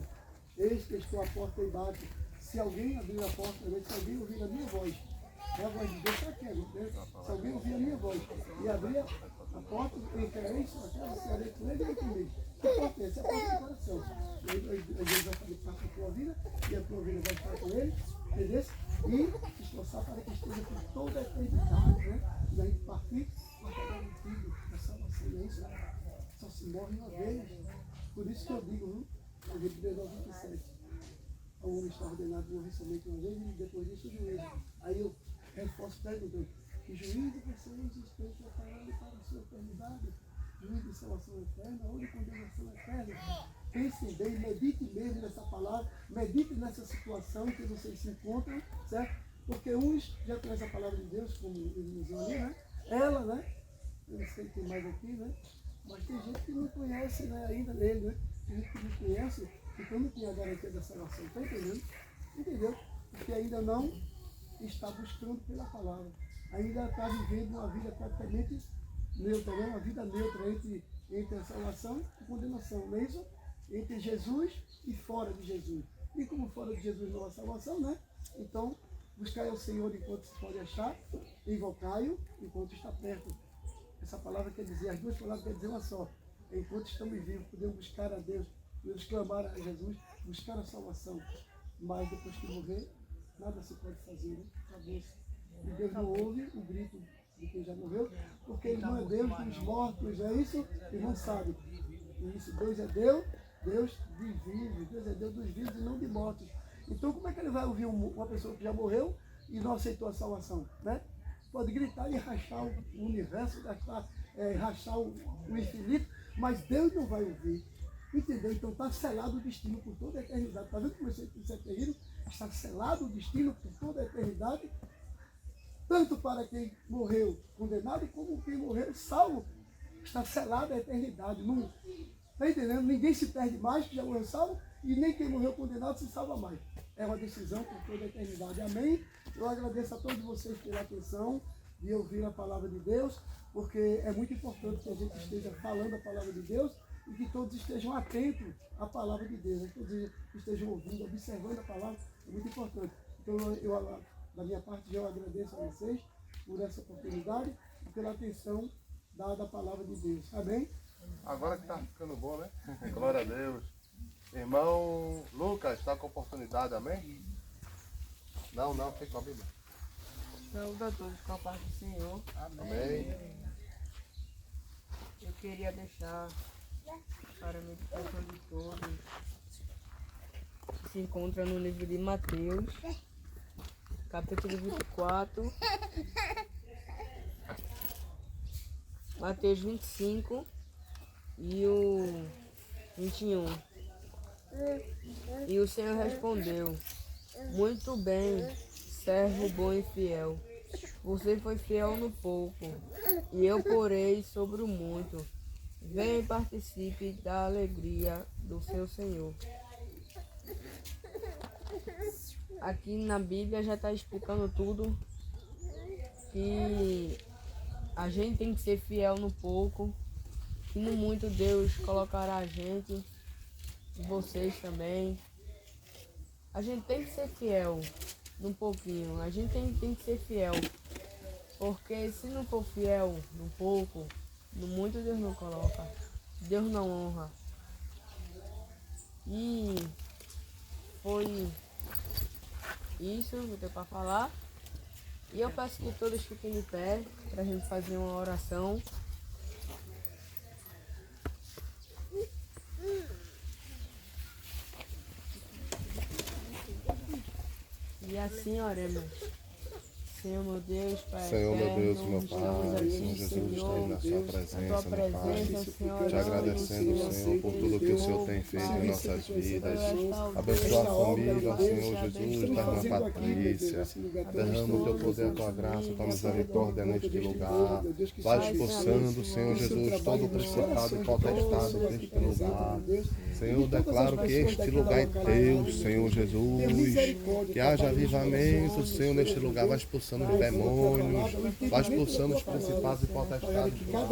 eis que estou à porta e bato. Se alguém abrir a porta, se alguém ouvir a minha voz, é a voz de Deus para quê? Se alguém ouvir a minha voz e abrir a porta, entrarei em sua casa, cearei com ele e comigo. Que porta é essa? É a porta do coração. Deus vai estar com a tua vida e a tua vida vai estar com ele, entendeu? E esforçar para que esteja por toda a eternidade, né? E aí partir para pegar o filho da salvação. É isso, só se morre uma vez. Por isso que eu digo, viu? A gente vê 27. O homem está ordenado de morrer somente uma vez e depois disso o juízo. Aí eu reforço perguntando, que juízo vocês estão preparando para a sua eternidade? Juízo de salvação eterna ou de condenação eterna? Pensem bem, medite mesmo nessa palavra, medite nessa situação que vocês se encontram, certo? Porque uns já conhecem a palavra de Deus, como eles dizem ali, né? Ela, né? Eu não sei quem mais aqui, né? Mas tem gente que não conhece, né, ainda ele, né? Tem gente que não conhece, então não tem a garantia da salvação, está entendendo? Entendeu? Porque ainda não está buscando pela palavra. Ainda está vivendo uma vida praticamente neutra, né? Uma vida neutra entre a salvação e a condenação, não é isso? Entre Jesus e fora de Jesus. E como fora de Jesus não há salvação, né? Então, buscai ao Senhor enquanto se pode achar, invocai-o enquanto está perto. Essa palavra quer dizer, as duas palavras quer dizer uma só. Enquanto estamos vivos, podemos buscar a Deus, podemos clamar a Jesus, buscar a salvação. Mas depois que morrer, nada se pode fazer, né? Acabou-se. E Deus não ouve o grito de quem já morreu, porque Ele não é Deus dos mortos, é isso? E não sabe. E isso, Deus é Deus Deus vive, Deus é Deus dos vivos e não de mortos. Então como é que ele vai ouvir uma pessoa que já morreu e não aceitou a salvação, né? Pode gritar e rachar o universo, rachar o infinito, mas Deus não vai ouvir. Entendeu? Então está selado o destino por toda a eternidade. Está vendo como isso é terrível? Está selado o destino por toda a eternidade, tanto para quem morreu condenado, como quem morreu salvo. Está selada a eternidade. Não, está entendendo? Ninguém se perde mais que já morreu salvo, e nem quem morreu condenado se salva mais. É uma decisão por toda a eternidade. Amém? Eu agradeço a todos vocês pela atenção de ouvir a palavra de Deus, porque é muito importante que a gente esteja falando a palavra de Deus e que todos estejam atentos à palavra de Deus, que todos estejam ouvindo, observando a palavra, é muito importante. Então, da minha parte, eu agradeço a vocês por essa oportunidade e pela atenção dada à palavra de Deus. Amém? Agora que tá ficando bom, né? Glória a Deus. Irmão Lucas, está com oportunidade, amém? Não, fica com a Bíblia. Saúde a todos com a paz do Senhor. Amém. Eu queria deixar para a meditação de todos, que se encontra no livro de Mateus, capítulo 24, Mateus 25 e o 21. E o Senhor respondeu: muito bem, servo bom e fiel. Você foi fiel no pouco, e eu porei sobre o muito. Venha e participe da alegria do seu Senhor. Aqui na Bíblia já está explicando tudo, que a gente tem que ser fiel no pouco, que no muito Deus colocará a gente, e vocês também. A gente tem que ser fiel no pouquinho, a gente tem que ser fiel, porque se não for fiel no pouco, no muito Deus não coloca, Deus não honra. E foi isso que eu tenho para falar. E eu peço que todos fiquem de pé para a gente fazer uma oração. E assim oremos. Senhor meu Deus, Pai Senhor meu eterno, Deus, meu estamos Pai, aqui, Senhor Jesus, Senhor, estamos na sua na tua presença, meu Pai. presença, Senhor, Te agradecendo, Senhor, por tudo que o Senhor tem feito em nossas vidas. Abençoa a família, Senhor Jesus, da irmã Patrícia. Derrama o teu poder, a tua graça, a tua misericórdia neste lugar. Vai expulsando, Senhor Jesus, todo o principado e potestade deste lugar. Senhor, declaro que este lugar é teu, Senhor Jesus. Que haja avivamento, Senhor, neste lugar. Vai expulsando os demônios, vai expulsando os principados e potestades do lugar.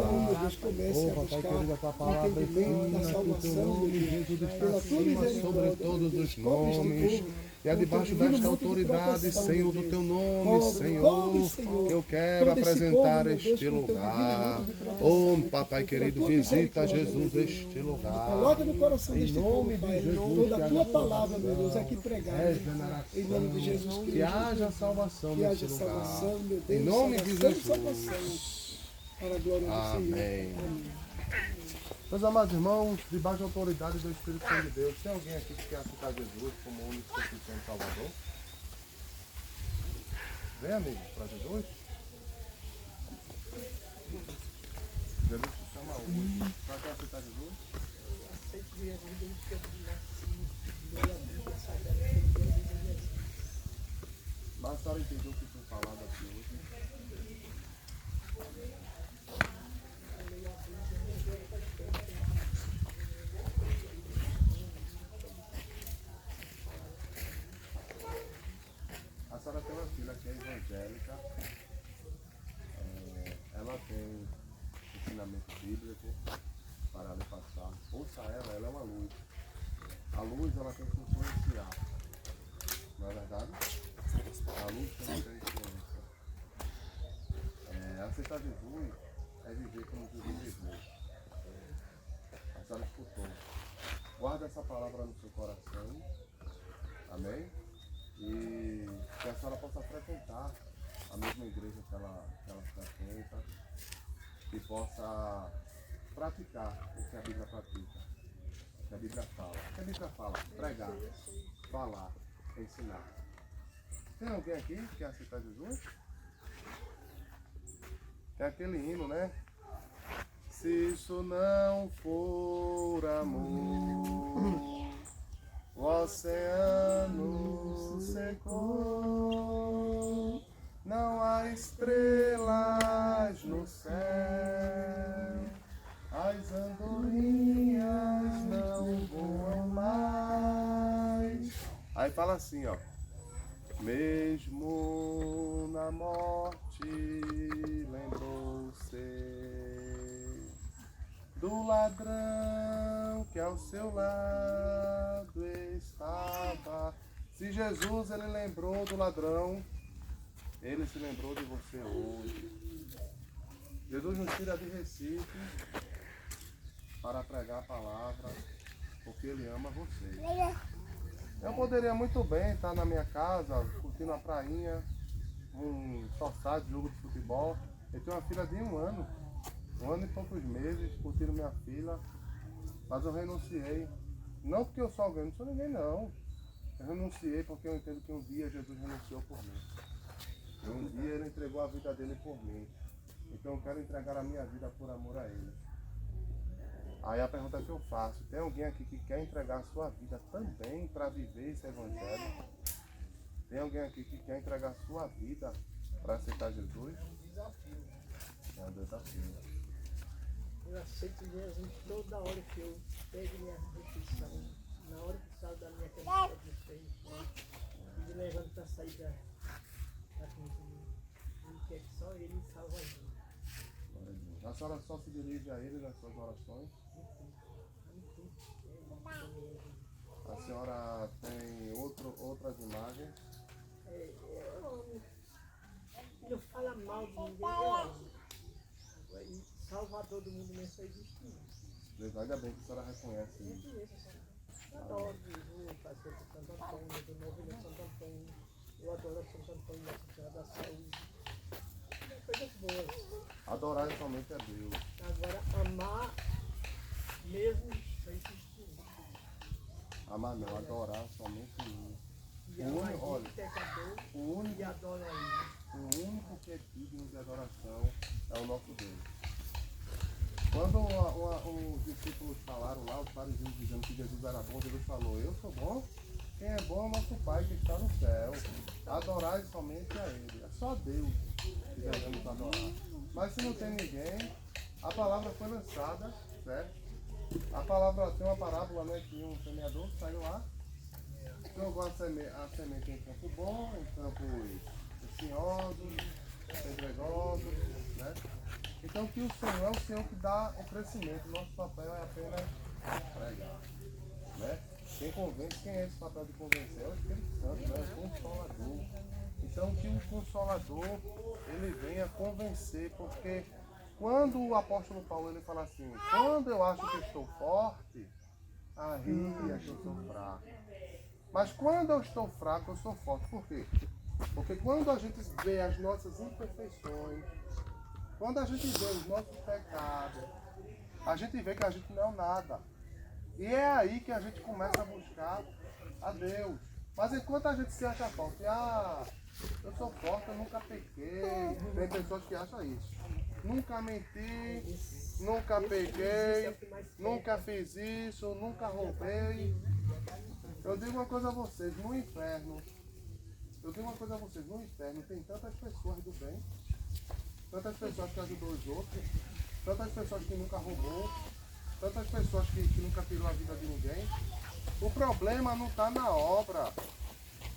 Oh, Papai querido, a tua palavra ensina que o teu nome, Jesus, está acima sobre todos os nomes. E é debaixo desta autoridade, Senhor, do teu nome, Senhor, que eu quero apresentar este lugar. Oh, Papai querido, visita, Jesus, este lugar. Coloca no coração Em deste nome povo, Pai, de Jesus, toda que a haja tua palavra, meu Deus, aqui pregada. Em nome de Jesus Cristo. Que haja salvação Que neste haja lugar. salvação, meu Deus. Em nome de salvação, Jesus. salvação. Para a glória do Senhor. Amém. Meus amados irmãos, debaixo da autoridade do Espírito Santo de Deus, tem alguém aqui que quer aceitar Jesus como o único suficiente Salvador? Vem, amigo, para Jesus. Jesus te chama hoje. Para quer aceitar Jesus? Mas a senhora entendeu o que foi falado aqui hoje? A senhora tem uma filha que é evangélica, ela tem ensinamento bíblico para lhe passar. Ouça ela é uma luz. A luz ela tem que influenciar, não é verdade? A luz tem que ter influência. Aceitar Jesus é viver como Jesus viveu. A senhora escutou. Guarda essa palavra no seu coração. Amém? E que a senhora possa frequentar a mesma igreja que ela frequenta, que possa praticar o que a Bíblia pratica. que a Bíblia fala. O que a Bíblia fala? Pregar, falar, ensinar. Tem alguém aqui que quer aceitar Jesus? Tem aquele hino, né? Se isso não for amor, o oceano secou, não há estrelas no céu, as andorinhas não voam mais. Aí fala assim, ó. Mesmo na morte lembrou-se do ladrão que ao seu lado estava. Se Jesus ele lembrou do ladrão, ele se lembrou de você hoje. Jesus nos tira de Recife para pregar a palavra, porque ele ama você. Eu poderia muito bem estar na minha casa, curtindo a prainha, um sofá de jogo de futebol. Eu tenho uma filha de 1 ano e poucos meses, curtindo minha filha, mas eu renunciei. Não porque eu sou alguém, não sou ninguém não. Eu renunciei porque eu entendo que um dia Jesus renunciou por mim. E um dia ele entregou a vida dele por mim. Então eu quero entregar a minha vida por amor a ele. Aí a pergunta que eu faço, tem alguém aqui que quer entregar a sua vida também para viver esse evangelho? Tem alguém aqui que quer entregar a sua vida para aceitar Jesus? É um desafio. Eu aceito Jesus toda hora que eu pego minha refeição, na hora que saio da minha cabeça de frente, e me levando para sair da cozinha. Ele quer que só ele salva a gente. A senhora só se dirige a ele nas suas orações? A senhora tem outras imagens? Não fala mal de ninguém, eu amo. E Salvador do mundo nem só existe não. Deus, ainda bem que a senhora reconhece isso. Eu adoro Jesus, pastor de Santo Antônio, do Novo Santo Antônio. Eu adoro Santo Antônio, Nossa Senhora da Saúde. Coisas boas. Adorar somente a Deus. Agora, amar mesmo só existe um. Amar não, adorar somente um. E O amar único, olha, gente pecador o e único, adora ele. o único que é digno de adoração é o nosso Deus. Quando os discípulos falaram lá, os fariseus dizendo que Jesus era bom, Jesus falou, eu sou bom, quem é bom é o nosso Pai que está no céu. Adorai somente a Ele. É só Deus que devemos adorar. Mas se não tem ninguém, a palavra foi lançada, certo? A palavra tem uma parábola, né, que um semeador saiu lá, jogou a semente em campo bom, em campos espinhosos, pedregosos, né? Então que o Senhor é o Senhor que dá o crescimento. Nosso papel é apenas pregar, né? Quem convence, quem é esse papel de convencer? É o Espírito Santo, né? O Consolador. Então que o Consolador ele venha convencer, porque quando o apóstolo Paulo ele fala assim, quando eu acho que estou forte, aí é que eu sou fraco. Mas quando eu estou fraco, eu sou forte. Por quê? Porque quando a gente vê as nossas imperfeições, quando a gente vê os nossos pecados, a gente vê que a gente não é nada. E é aí que a gente começa a buscar a Deus. Mas enquanto a gente se acha forte, eu sou forte, eu nunca pequei. Tem pessoas que acham isso. Nunca menti, nunca peguei, nunca fiz isso, nunca roubei. Eu digo uma coisa a vocês, no inferno tem tantas pessoas do bem, tantas pessoas que ajudou os outros, tantas pessoas que nunca roubou, tantas pessoas que nunca tirou a vida de ninguém. O problema não está na obra,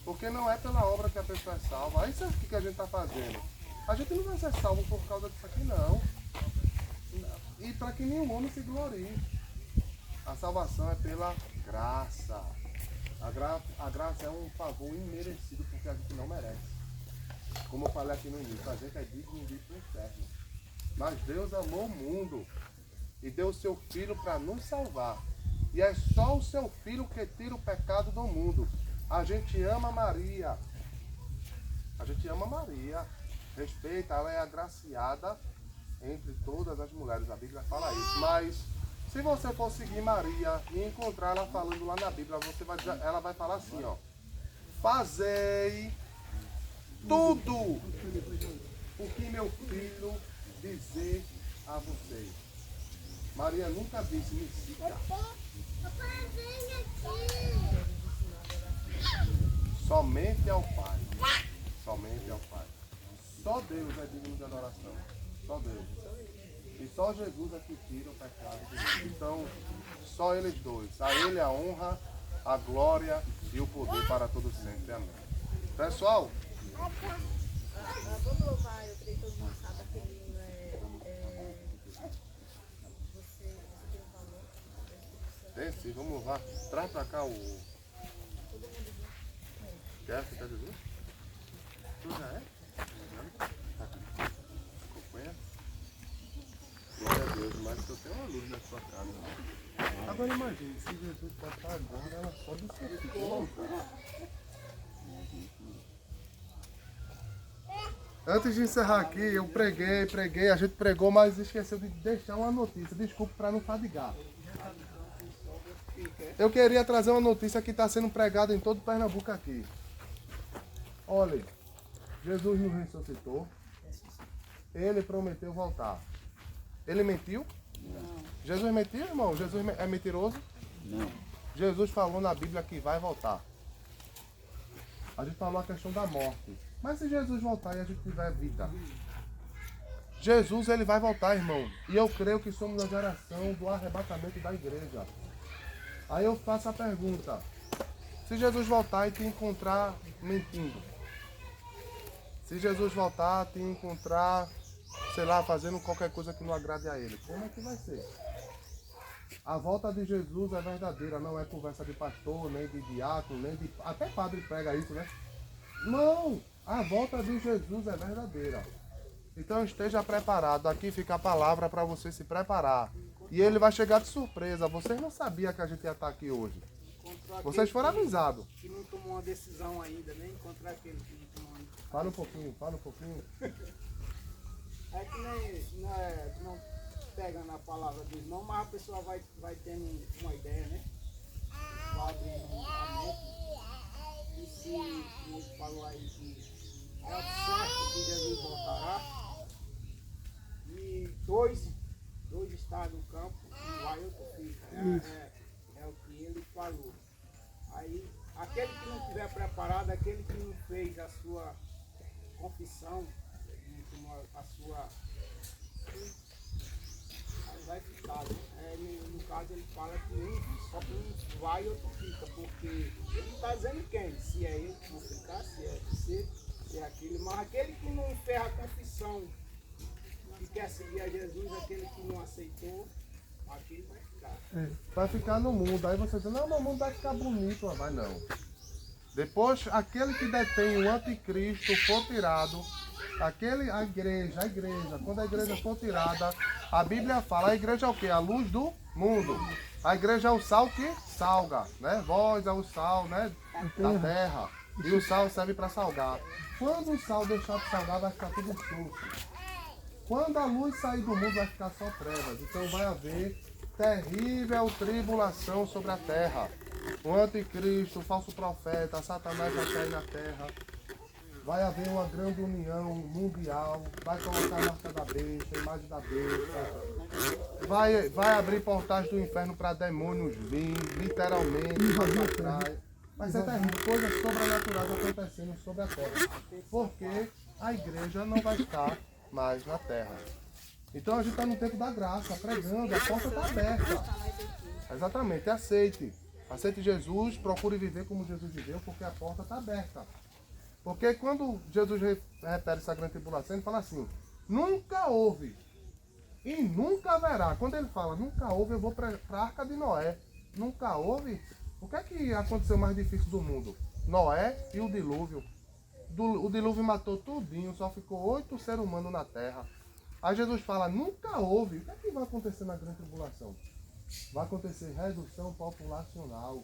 porque não é pela obra que a pessoa é salva. Isso é o que a gente está fazendo. A gente não vai ser salvo por causa disso aqui não. E para que nenhum homem se glorie. A salvação é pela graça. A graça é um favor imerecido porque a gente não merece. Como eu falei aqui no início, a gente é digno de ir para o inferno. Mas Deus amou o mundo e deu o seu Filho para nos salvar. E é só o seu Filho que tira o pecado do mundo. A gente ama Maria. A gente ama Maria. Respeita, ela é agraciada entre todas as mulheres. A Bíblia fala isso. Mas Se você for seguir Maria e encontrar ela falando lá na Bíblia, ela vai falar assim, ó. Fazei tudo o que meu filho dizer a vocês. Maria nunca disse, me siga. Somente ao Pai. Somente ao Pai. Só Deus é digno de adoração. Só Deus. E só Jesus é que tira o pecado de nós. Então, só eles dois. A Ele a honra, a glória e o poder para todos sempre. Amém. Pessoal, Vamos louvar, eu creio que todo mundo sabe aquele hino você tem um valor. esse, vamos lá. Traz pra cá o. Quer ficar Jesus? Tu já é? Acompanha. Glória a Deus, mas eu tenho uma luz na sua casa. Agora imagine, se Jesus passar agora, ela só do seu. Antes de encerrar aqui, eu preguei, a gente pregou, mas esqueceu de deixar uma notícia. Desculpe para não fadigar. Eu queria trazer uma notícia que está sendo pregada em todo Pernambuco aqui. Olha, Jesus nos ressuscitou. Ele prometeu voltar. Ele mentiu? Não. Jesus mentiu, irmão? Jesus é mentiroso? Não. Jesus falou na Bíblia que vai voltar. A gente falou a questão da morte. Mas se Jesus voltar e a gente tiver vida, Jesus ele vai voltar, irmão. E eu creio que somos a geração do arrebatamento da igreja. Aí eu faço a pergunta: se Jesus voltar e te encontrar mentindo, se Jesus voltar e te encontrar, sei lá, fazendo qualquer coisa que não agrade a Ele, como é que vai ser? A volta de Jesus é verdadeira, não é conversa de pastor, nem de diácono, nem de... Até padre prega isso, né? Não! A volta de Jesus é verdadeira. Então esteja preparado. Aqui fica a palavra para você se preparar. E ele vai chegar de surpresa. Vocês não sabiam que a gente ia estar aqui hoje. Vocês foram avisados. Que não tomou uma decisão ainda, né? Encontrar aquele que não tomou uma decisão. Fala um pouquinho. É que nem não pega na palavra do irmão, mas a pessoa vai tendo uma ideia, né? Vai abrindo a mente. E se ele falou aí que é o certo que Jesus voltará, e dois estão no campo, um vai e outro fica. É o que ele falou. Aí, aquele que não estiver preparado, aquele que não fez a sua confissão, a sua... Aí vai ficar, né? No caso ele fala que um vai e outro fica, porque ele não está dizendo quem, se é ele que vai ficar, se é aquele, mas aquele que não fez a confissão, que quer seguir a Jesus, aquele que não aceitou, aquele vai ficar. Vai ficar no mundo. Aí você diz, não, o mundo vai ficar bonito. Mas vai não. Depois, aquele que detém o anticristo for tirado, a igreja, quando a igreja for tirada, a Bíblia fala, a igreja é o quê? A luz do mundo. A igreja é o sal que salga, né? Vós é o sal, né? Da terra. E o sal serve para salgar. Quando o sal deixar de salgar, vai ficar tudo sujo. Quando a luz sair do mundo, vai ficar só trevas. Então vai haver terrível tribulação sobre a terra. O anticristo, o falso profeta, Satanás vai cair na terra. Vai haver uma grande união mundial. Vai colocar a marca da besta, a imagem da besta. Vai abrir portais do inferno para demônios vir, literalmente, vai ser terrível, coisas sobrenaturais acontecendo sobre a terra. Porque a igreja não vai estar mais na terra. Então a gente está no tempo da graça, pregando, a porta está aberta. Exatamente, aceite. Aceite Jesus, procure viver como Jesus viveu, porque a porta está aberta. Porque quando Jesus refere essa grande tribulação, ele fala assim, nunca houve e nunca haverá. Quando ele fala nunca houve, eu vou para a Arca de Noé. Nunca houve. O que é que aconteceu mais difícil do mundo? Noé e o dilúvio. O dilúvio matou tudinho, só ficou 8 seres humanos na terra. Aí Jesus fala, nunca houve. O que é que vai acontecer na grande tribulação? Vai acontecer redução populacional.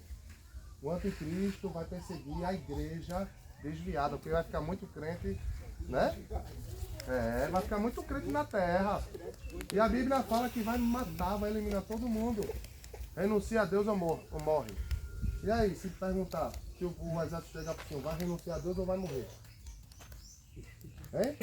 O anticristo vai perseguir a igreja desviada, porque vai ficar muito crente, né? Vai ficar muito crente na terra. E a Bíblia fala que vai matar, vai eliminar todo mundo. Renuncia a Deus ou morre. E aí, se perguntar, se o exército chegar para o senhor, vai renunciar a Deus ou vai morrer? Hein?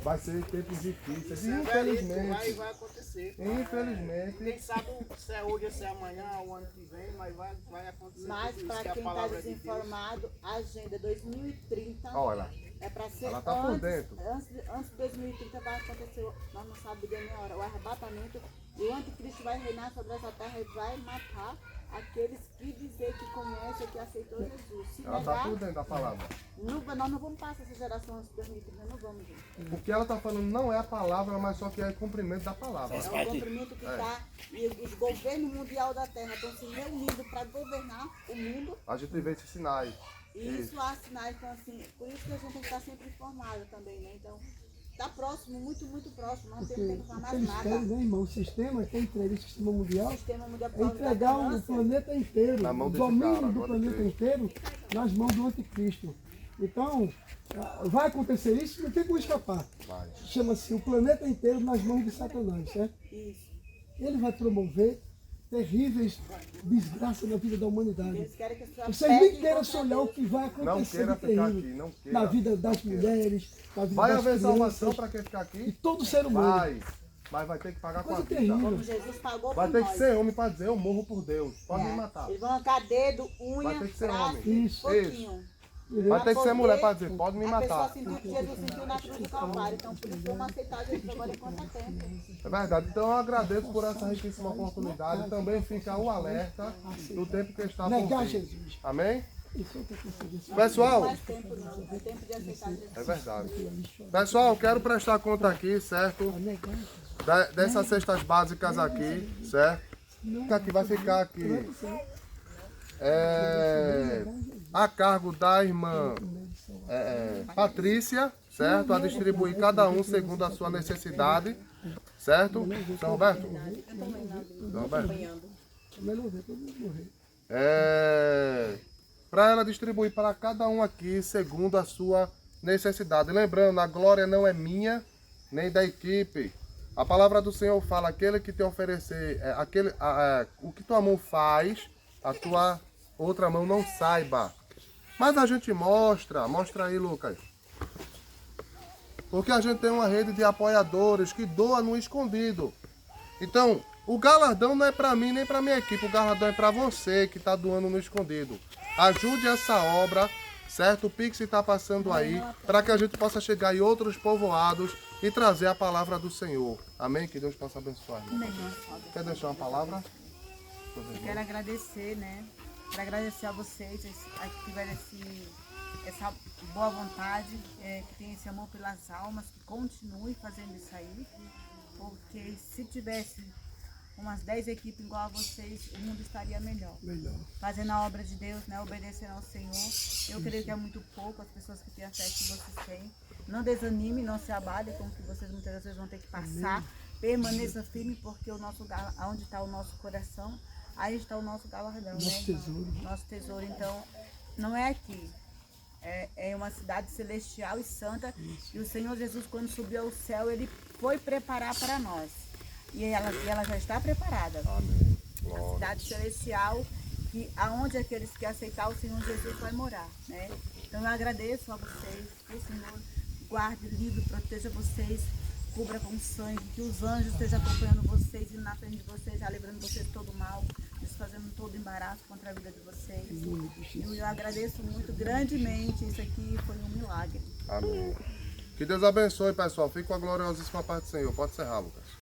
Vai ser tempos difíceis. Isso é Infelizmente. vai acontecer. Infelizmente. Quem sabe se é hoje ou se é amanhã ou o ano que vem, mas vai acontecer. Mas tudo isso para que a quem está palavra de Deus. desinformado, a agenda 2030 Olha, é para ser ela tá por dentro. antes de 2030 vai acontecer, nós não sabemos dia nem hora, o arrebatamento e o anticristo vai reinar sobre essa terra e vai matar aqueles que dizer que conhecem, que aceitou Jesus. Se ela tá negar, por dentro da palavra. nós não vamos passar essa geração antes de 2030, não vamos, gente. O que ela está falando não é a palavra, mas só que é o cumprimento da palavra. É um cumprimento que está, e os governos mundial da terra estão se reunindo para governar o mundo. A gente vê esses sinais. E isso há sinais, então assim, por isso que a gente tem que estar sempre informado também, né? Então, está próximo, muito, muito próximo, não tem tempo para mais Eles nada. querem, né, irmão? O sistema que é entregue, o sistema mundial, O sistema mundial é entregar o planeta inteiro, Na mão o desse domínio cara, do agora planeta que- inteiro nas mãos do anticristo. Então, vai acontecer isso, não tem como escapar. Vai. Chama-se o planeta inteiro nas mãos de Satanás, certo? Isso. Ele vai promover terríveis desgraças na vida da humanidade. Eles querem que as pessoas Vocês nem peguem queiram contra sonhar o Deus. que vai Não acontecer queira de ficar terrível aqui, não queira. na vida das mulheres, na vida Vai das haver salvação crianças para quem ficar e aqui? todo ser humano. Vai. Mas vai ter que pagar com a Coisa vida. terrível. Como Jesus pagou Vai por ter nós. que ser homem para dizer eu morro por Deus. Pode me É. matar. Eles vão arrancar dedo, Vai unha, ter que ser braço, homem. Isso. pouquinho. Vai ter que ser mulher para dizer pode me A pessoa matar. sentiu o que Jesus sentiu na cruz do Calvário. Então, por isso, vamos aceitar Jesus agora enquanto há tempo. É verdade. Então eu agradeço por essa riquíssima oportunidade. Também fica o alerta do tempo que está por Negar vir. Jesus. Amém? Isso é outra coisa. Pessoal, Não mais tempo não. É tempo de aceitar Jesus. é verdade. Pessoal, quero prestar conta aqui, certo? Dessas cestas básicas aqui, certo? Que aqui vai ficar aqui. A cargo da irmã Patrícia, certo? A distribuir cada um segundo a sua necessidade, certo? São Roberto? São Roberto? Melhor ver todo mundo morrer. Para ela distribuir para cada um aqui segundo a sua necessidade. Lembrando, a glória não é minha, nem da equipe. A palavra do Senhor fala, aquele que te oferecer, o que tua mão faz, a tua outra mão não saiba. Mas a gente mostra aí, Lucas. Porque a gente tem uma rede de apoiadores que doa no escondido. Então, o galardão não é para mim nem para minha equipe, o galardão é para você que está doando no escondido. Ajude essa obra, certo? O Pix está passando aí, para que a gente possa chegar em outros povoados e trazer a palavra do Senhor. Amém? Que Deus possa abençoar. Irmão. Quer deixar uma palavra? Quero agradecer, né? Quero agradecer a vocês que tiveram essa boa vontade, que tem esse amor pelas almas, que continue fazendo isso aí, porque se tivesse umas 10 equipes igual a vocês, o mundo estaria melhor. Fazendo a obra de Deus, né? Obedecendo ao Senhor. Eu creio que é muito pouco as pessoas que têm a fé que vocês têm. Não desanime, não se abale com o que vocês muitas vezes vão ter que passar. Permaneça firme, porque onde está o nosso coração, aí está o nosso galardão, Nosso né? tesouro. Nosso tesouro. Então, não é aqui. É uma cidade celestial e santa. E o Senhor Jesus, quando subiu ao céu, Ele foi preparar para nós. E ela já está preparada. Amém. A cidade celestial, aonde aqueles que aceitar o Senhor Jesus vai morar, né? Então eu agradeço a vocês, que o Senhor guarde, livre, proteja vocês, cubra com sangue, que os anjos estejam acompanhando vocês e na frente de vocês, já livrando vocês de todo mal, desfazendo todo embaraço contra a vida de vocês. E eu agradeço muito grandemente, isso aqui foi um milagre. Amém. Que Deus abençoe, pessoal. Fique com a gloriosíssima paz do Senhor. Pode encerrar, Lucas.